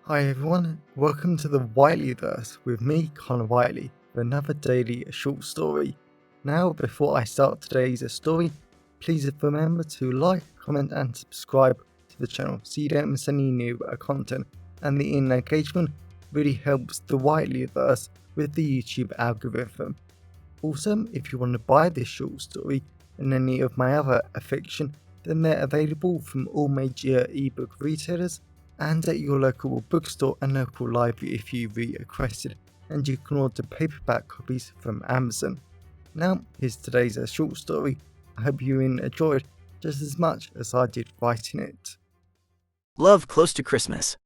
Hi everyone, welcome to the Whiteleyverse with me, Connor Whiteley, for another daily short story. Now, before I start today's story, please remember to like, comment and subscribe to the channel so you don't miss any new content, and the engagement really helps the Whiteleyverse with the YouTube algorithm. Also, if you want to buy this short story and any of my other fiction, then they're available from all major ebook retailers and at your local bookstore and local library if you requested, and you can order paperback copies from Amazon. Now, here's today's short story. I hope you enjoyed just as much as I did writing it. Love close to Christmas.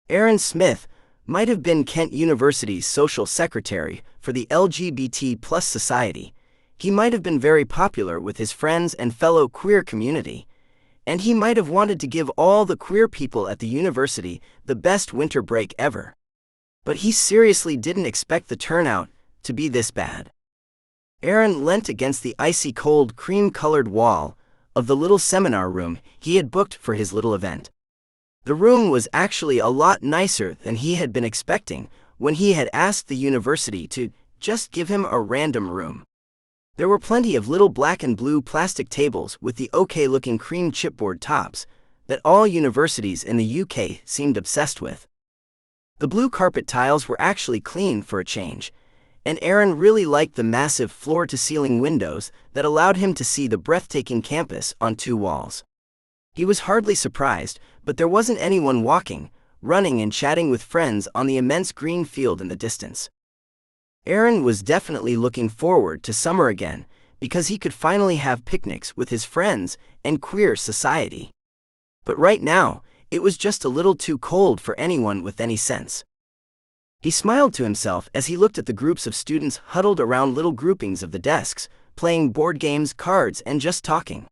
Aaron Smith might have been Kent University's social secretary for the LGBT+ society. He might have been very popular with his friends and fellow queer community, and he might have wanted to give all the queer people at the university the best winter break ever. But he seriously didn't expect the turnout to be this bad. Aaron leant against the icy cold cream-colored wall of the little seminar room he had booked for his little event. The room was actually a lot nicer than he had been expecting when he had asked the university to just give him a random room. There were plenty of little black and blue plastic tables with the okay-looking cream chipboard tops that all universities in the UK seemed obsessed with. The blue carpet tiles were actually clean for a change, and Aaron really liked the massive floor-to-ceiling windows that allowed him to see the breathtaking campus on two walls. He was hardly surprised, but there wasn't anyone walking, running and chatting with friends on the immense green field in the distance. Aaron was definitely looking forward to summer again because he could finally have picnics with his friends and queer society. But right now, it was just a little too cold for anyone with any sense. He smiled to himself as he looked at the groups of students huddled around little groupings of the desks, playing board games, cards, and just talking.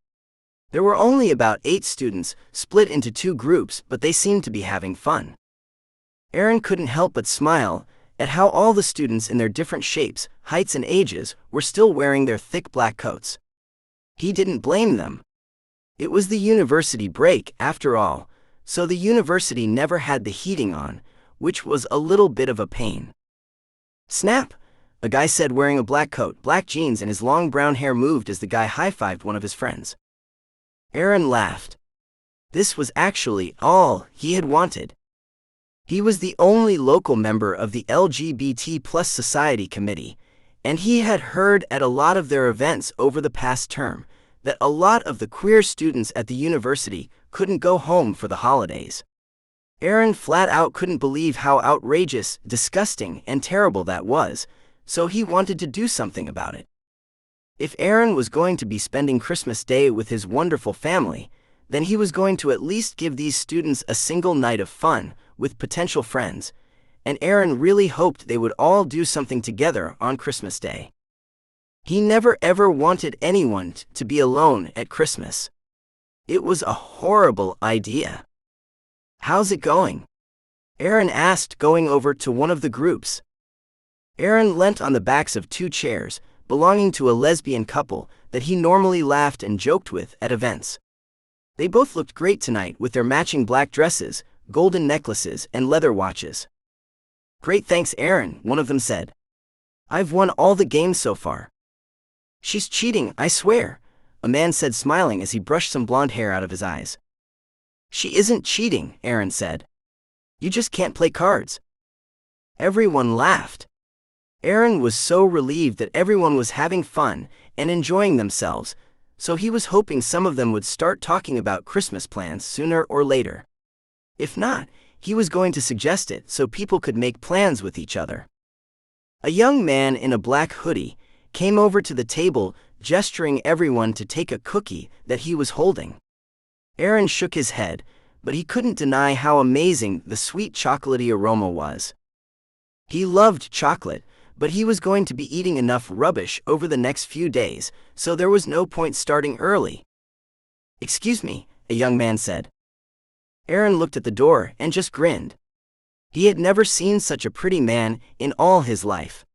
There were only about 8 students, split into 2 groups, but they seemed to be having fun. Aaron couldn't help but smile at how all the students in their different shapes, heights, and ages were still wearing their thick black coats. He didn't blame them. It was the university break, after all, so the university never had the heating on, which was a little bit of a pain. Snap! A guy said, wearing a black coat, black jeans, and his long brown hair moved as the guy high-fived one of his friends. Aaron laughed. This was actually all he had wanted. He was the only local member of the LGBT+ Society Committee, and he had heard at a lot of their events over the past term that a lot of the queer students at the university couldn't go home for the holidays. Aaron flat out couldn't believe how outrageous, disgusting, and terrible that was, so he wanted to do something about it. If Aaron was going to be spending Christmas Day with his wonderful family, then he was going to at least give these students a single night of fun with potential friends, and Aaron really hoped they would all do something together on Christmas Day. He never ever wanted anyone to be alone at Christmas. It was a horrible idea. "How's it going?" Aaron asked, going over to one of the groups. Aaron leant on the backs of 2 chairs belonging to a lesbian couple that he normally laughed and joked with at events. They both looked great tonight with their matching black dresses, golden necklaces, and leather watches. "Great, thanks, Aaron," one of them said. "I've won all the games so far." "She's cheating, I swear," a man said, smiling as he brushed some blonde hair out of his eyes. "She isn't cheating," Aaron said. "You just can't play cards." Everyone laughed. Aaron was so relieved that everyone was having fun and enjoying themselves, so he was hoping some of them would start talking about Christmas plans sooner or later. If not, he was going to suggest it so people could make plans with each other. A young man in a black hoodie came over to the table, gesturing everyone to take a cookie that he was holding. Aaron shook his head, but he couldn't deny how amazing the sweet chocolatey aroma was. He loved chocolate, but he was going to be eating enough rubbish over the next few days, so there was no point starting early. "Excuse me," a young man said. Aaron looked at the door and just grinned. He had never seen such a pretty man in all his life.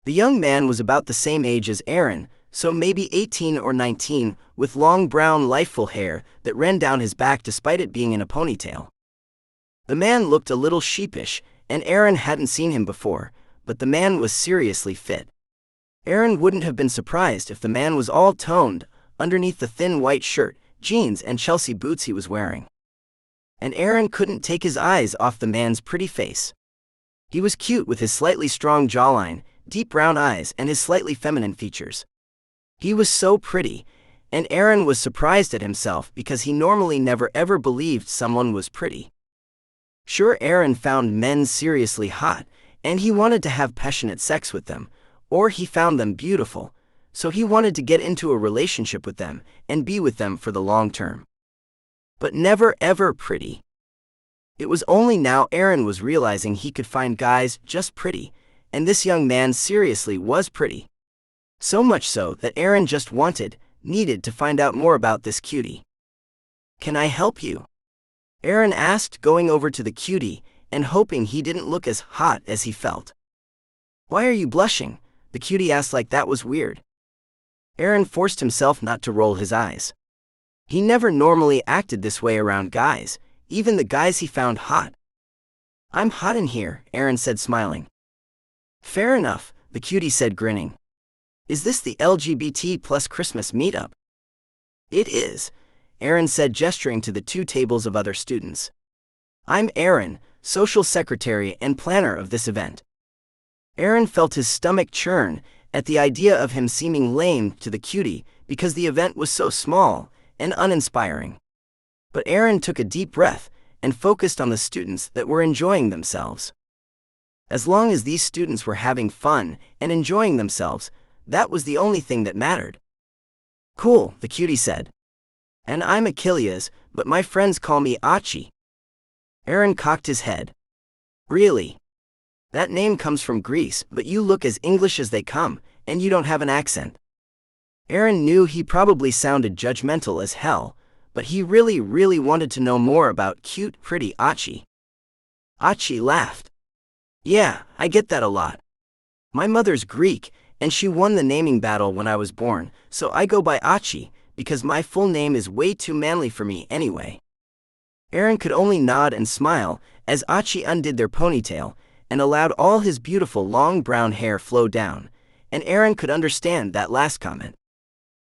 The young man was about the same age as Aaron, so maybe 18 or 19, with long brown, lifeful hair that ran down his back despite it being in a ponytail. The man looked a little sheepish, and Aaron hadn't seen him before, but the man was seriously fit. Aaron wouldn't have been surprised if the man was all toned underneath the thin white shirt, jeans, and Chelsea boots he was wearing. And Aaron couldn't take his eyes off the man's pretty face. He was cute with his slightly strong jawline, deep brown eyes, and his slightly feminine features. He was so pretty, and Aaron was surprised at himself because he normally never ever believed someone was pretty. Sure, Aaron found men seriously hot, and he wanted to have passionate sex with them, or he found them beautiful, so he wanted to get into a relationship with them and be with them for the long term. But never ever pretty. It was only now Aaron was realizing he could find guys just pretty, and this young man seriously was pretty. So much so that Aaron just needed to find out more about this cutie. "Can I help you?" Aaron asked, going over to the cutie and hoping he didn't look as hot as he felt. "Why are you blushing?" the cutie asked like that was weird. Aaron forced himself not to roll his eyes. He never normally acted this way around guys, even the guys he found hot. "I'm hot in here," Aaron said, smiling. "Fair enough," the cutie said, grinning. "Is this the LGBT plus Christmas meetup?" "It is," Aaron said, gesturing to the 2 tables of other students. "I'm Aaron, social secretary and planner of this event." Aaron felt his stomach churn at the idea of him seeming lame to the cutie because the event was so small and uninspiring. But Aaron took a deep breath and focused on the students that were enjoying themselves. As long as these students were having fun and enjoying themselves, that was the only thing that mattered. "Cool," the cutie said. "And I'm Achilles, but my friends call me Achi." Aaron cocked his head. "Really? That name comes from Greece, but you look as English as they come, and you don't have an accent." Aaron knew he probably sounded judgmental as hell, but he really wanted to know more about cute, pretty Achi. Achi laughed. "Yeah, I get that a lot. My mother's Greek, and she won the naming battle when I was born, so I go by Achi, because my full name is way too manly for me anyway." Aaron could only nod and smile as Achi undid their ponytail and allowed all his beautiful long brown hair flow down, and Aaron could understand that last comment.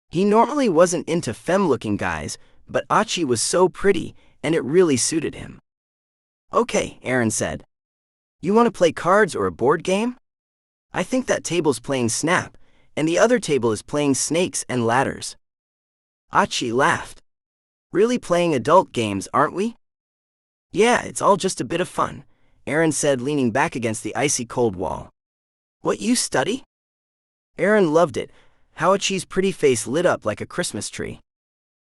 He normally wasn't into femme-looking guys, but Achi was so pretty, and it really suited him. "Okay," Aaron said. "You want to play cards or a board game? I think that table's playing Snap, and the other table is playing Snakes and Ladders." Achi laughed. "Really playing adult games, aren't we?" "Yeah, it's all just a bit of fun," Aaron said, leaning back against the icy cold wall. "What you study?" Aaron loved it, how Achi's pretty face lit up like a Christmas tree.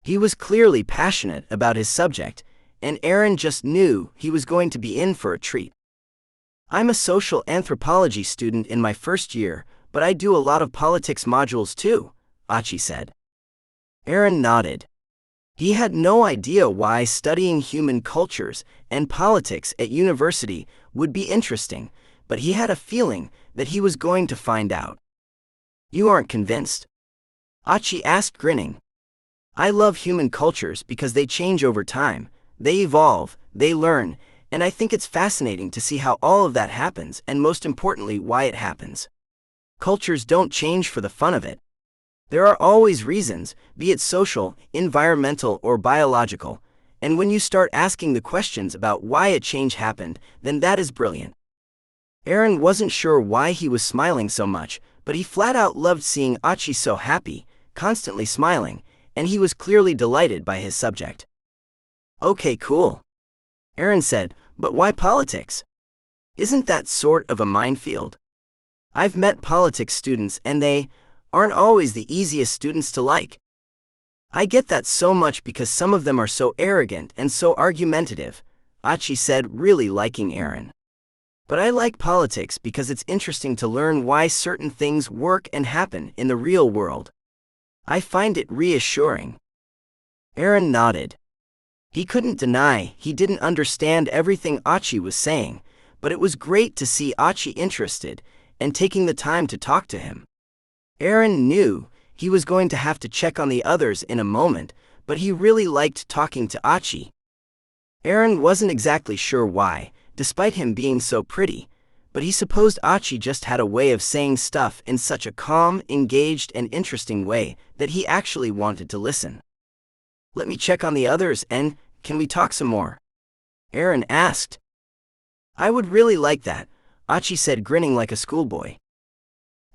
He was clearly passionate about his subject, and Aaron just knew he was going to be in for a treat. "I'm a social anthropology student in my first year, but I do a lot of politics modules too," Achi said. Aaron nodded. He had no idea why studying human cultures and politics at university would be interesting, but he had a feeling that he was going to find out. "You aren't convinced?" Achi asked, grinning. "I love human cultures because they change over time, they evolve, they learn, and I think it's fascinating to see how all of that happens and most importantly why it happens. Cultures don't change for the fun of it. There are always reasons, be it social, environmental, or biological, and when you start asking the questions about why a change happened, then that is brilliant." Aaron wasn't sure why he was smiling so much, but he flat out loved seeing Achi so happy, constantly smiling, and he was clearly delighted by his subject. "Okay, cool," Aaron said, "but why politics? Isn't that sort of a minefield? I've met politics students and they aren't always the easiest students to like. I get that so much because some of them are so arrogant and so argumentative," Achi said, really liking Aaron. "But I like politics because it's interesting to learn why certain things work and happen in the real world. I find it reassuring." Aaron nodded. He couldn't deny he didn't understand everything Achi was saying, but it was great to see Achi interested and taking the time to talk to him. Aaron knew he was going to have to check on the others in a moment, but he really liked talking to Achi. Aaron wasn't exactly sure why, despite him being so pretty, but he supposed Achi just had a way of saying stuff in such a calm, engaged, and interesting way that he actually wanted to listen. "Let me check on the others and can we talk some more?" Aaron asked. "I would really like that," Achi said, grinning like a schoolboy.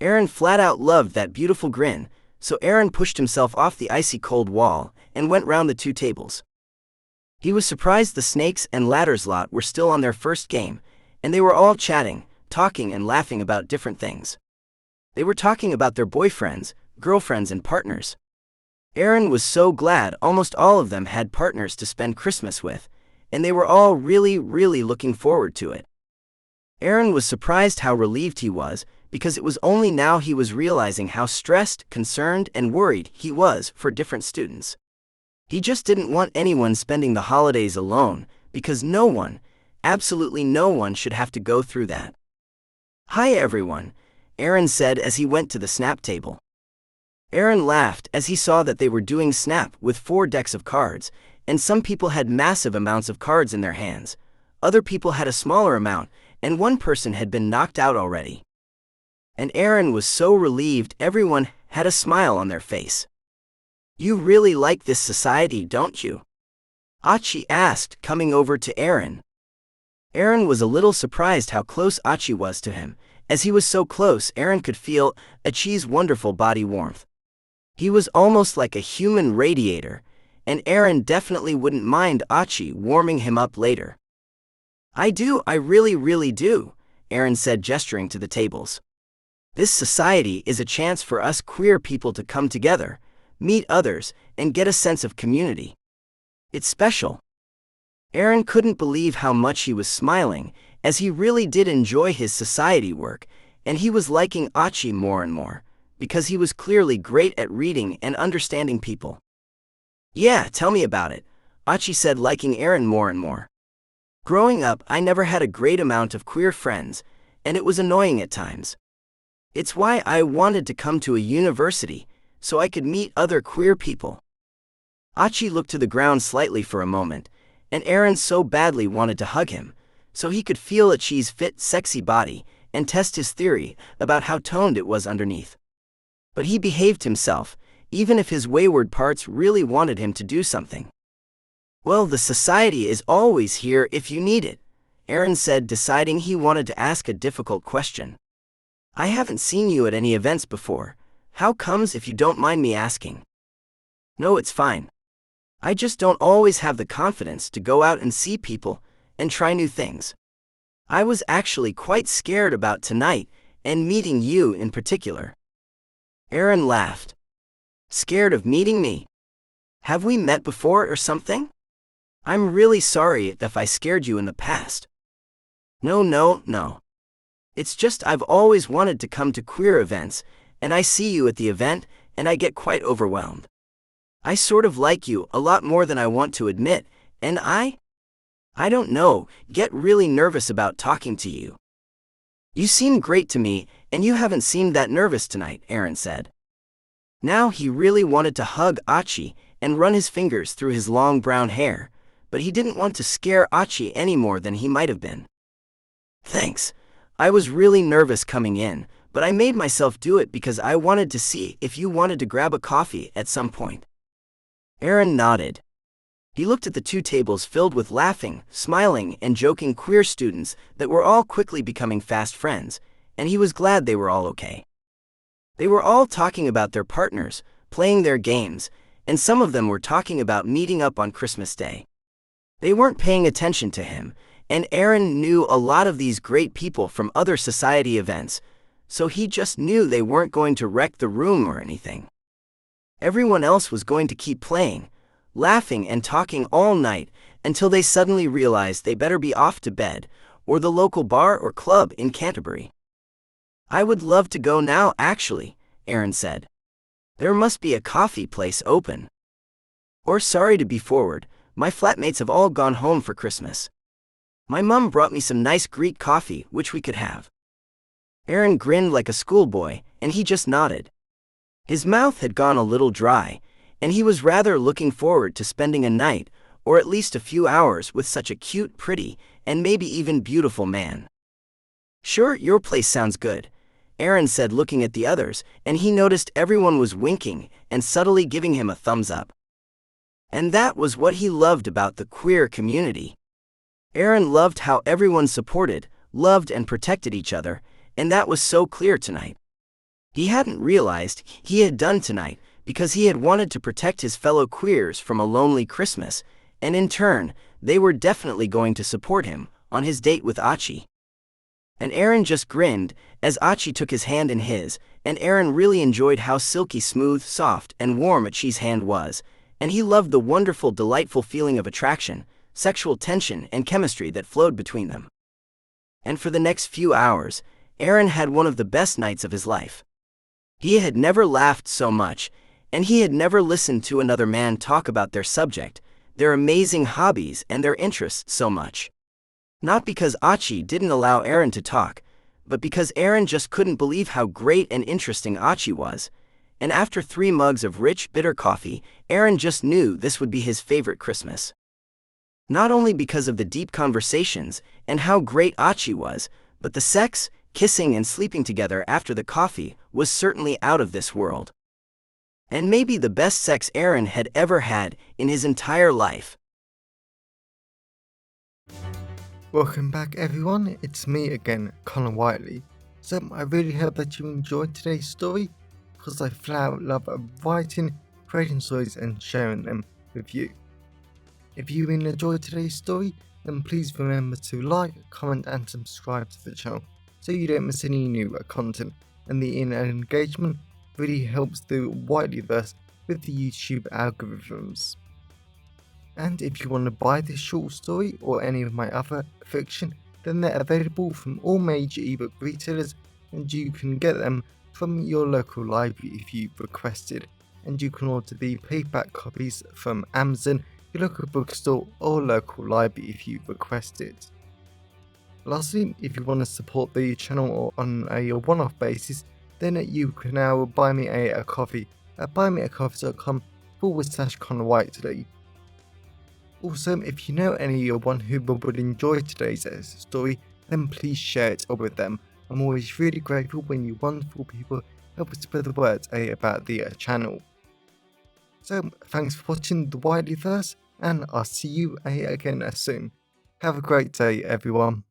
Aaron flat out loved that beautiful grin, so Aaron pushed himself off the icy cold wall and went round the two tables. He was surprised the Snakes and Ladders lot were still on their first game, and they were all chatting, talking and laughing about different things. They were talking about their boyfriends, girlfriends and partners. Aaron was so glad almost all of them had partners to spend Christmas with, and they were all really looking forward to it. Aaron was surprised how relieved he was, because it was only now he was realizing how stressed, concerned, and worried he was for different students. He just didn't want anyone spending the holidays alone, because no one, absolutely no one, should have to go through that. "Hi everyone," Aaron said as he went to the snap table. Aaron laughed as he saw that they were doing snap with 4 decks of cards, and some people had massive amounts of cards in their hands, other people had a smaller amount, and one person had been knocked out already. And Aaron was so relieved everyone had a smile on their face. "You really like this society, don't you?" Achi asked, coming over to Aaron. Aaron was a little surprised how close Achi was to him. As he was so close, Aaron could feel Achi's wonderful body warmth. He was almost like a human radiator, and Aaron definitely wouldn't mind Achi warming him up later. I really do," Aaron said, gesturing to the tables. "This society is a chance for us queer people to come together, meet others, and get a sense of community. It's special." Aaron couldn't believe how much he was smiling, as he really did enjoy his society work, and he was liking Achi more and more, because he was clearly great at reading and understanding people. "Yeah, tell me about it," Achi said, liking Aaron more and more. "Growing up, I never had a great amount of queer friends, and it was annoying at times. It's why I wanted to come to a university, so I could meet other queer people." Achi looked to the ground slightly for a moment, and Aaron so badly wanted to hug him, so he could feel Achi's fit, sexy body, and test his theory about how toned it was underneath. But he behaved himself, even if his wayward parts really wanted him to do something. "Well, the society is always here if you need it," Aaron said, deciding he wanted to ask a difficult question. "I haven't seen you at any events before. How comes, if you don't mind me asking?" "No, it's fine. I just don't always have the confidence to go out and see people and try new things. I was actually quite scared about tonight and meeting you in particular." Aaron laughed. "Scared of meeting me? Have we met before or something? I'm really sorry if I scared you in the past." No. It's just I've always wanted to come to queer events, and I see you at the event, and I get quite overwhelmed. I sort of like you a lot more than I want to admit, and I don't know, get really nervous about talking to you." "You seem great to me, and you haven't seemed that nervous tonight," Aaron said. Now he really wanted to hug Achi and run his fingers through his long brown hair, but he didn't want to scare Achi any more than he might have been. "Thanks. I was really nervous coming in, but I made myself do it because I wanted to see if you wanted to grab a coffee at some point." Aaron nodded. He looked at the 2 tables filled with laughing, smiling, and joking queer students that were all quickly becoming fast friends, and he was glad they were all okay. They were all talking about their partners, playing their games, and some of them were talking about meeting up on Christmas Day. They weren't paying attention to him, and Aaron knew a lot of these great people from other society events, so he just knew they weren't going to wreck the room or anything. Everyone else was going to keep playing, laughing and talking all night until they suddenly realized they better be off to bed, or the local bar or club in Canterbury. "I would love to go now, actually," Aaron said. "There must be a coffee place open. Or sorry to be forward, my flatmates have all gone home for Christmas. My mum brought me some nice Greek coffee which we could have." Aaron grinned like a schoolboy, and he just nodded. His mouth had gone a little dry, and he was rather looking forward to spending a night, or at least a few hours with such a cute, pretty, and maybe even beautiful man. Sure, your place sounds good, Aaron said, looking at the others, and he noticed everyone was winking and subtly giving him a thumbs up. And that was what he loved about the queer community. Aaron loved how everyone supported, loved, and protected each other, and that was so clear tonight. He hadn't realized he had done tonight because he had wanted to protect his fellow queers from a lonely Christmas, and in turn, they were definitely going to support him on his date with Achi. And Aaron just grinned as Achi took his hand in his, and Aaron really enjoyed how silky smooth, soft, and warm Achi's hand was, and he loved the wonderful, delightful feeling of attraction, sexual tension, and chemistry that flowed between them. And for the next few hours, Aaron had one of the best nights of his life. He had never laughed so much, and he had never listened to another man talk about their subject, their amazing hobbies, and their interests so much. Not because Achi didn't allow Aaron to talk, but because Aaron just couldn't believe how great and interesting Achi was, and after 3 mugs of rich, bitter coffee, Aaron just knew this would be his favorite Christmas. Not only because of the deep conversations and how great Achi was, but the sex, kissing, and sleeping together after the coffee was certainly out of this world. And maybe the best sex Aaron had ever had in his entire life. Welcome back everyone, it's me again, Connor Whiteley. So I really hope that you enjoyed today's story, because I flat out love writing, creating stories and sharing them with you. If you really enjoyed today's story, then please remember to like, comment and subscribe to the channel so you don't miss any new content, and the engagement really helps the Whiteleyverse with the YouTube algorithms. And if you want to buy this short story or any of my other fiction, then they're available from all major ebook retailers, and you can get them from your local library if you requested, and you can order the paperback copies from Amazon, your local bookstore or local library if you request it. Lastly, if you want to support the channel on a one-off basis, then you can now buy me a coffee at buymeacoffee.com/Connor Whiteley. Also, if you know anyone who would enjoy today's story, then please share it with them. I'm always really grateful when you wonderful people help us spread the word about the channel. So, thanks for watching the Whiteleyverse, and I'll see you again soon. Have a great day, everyone.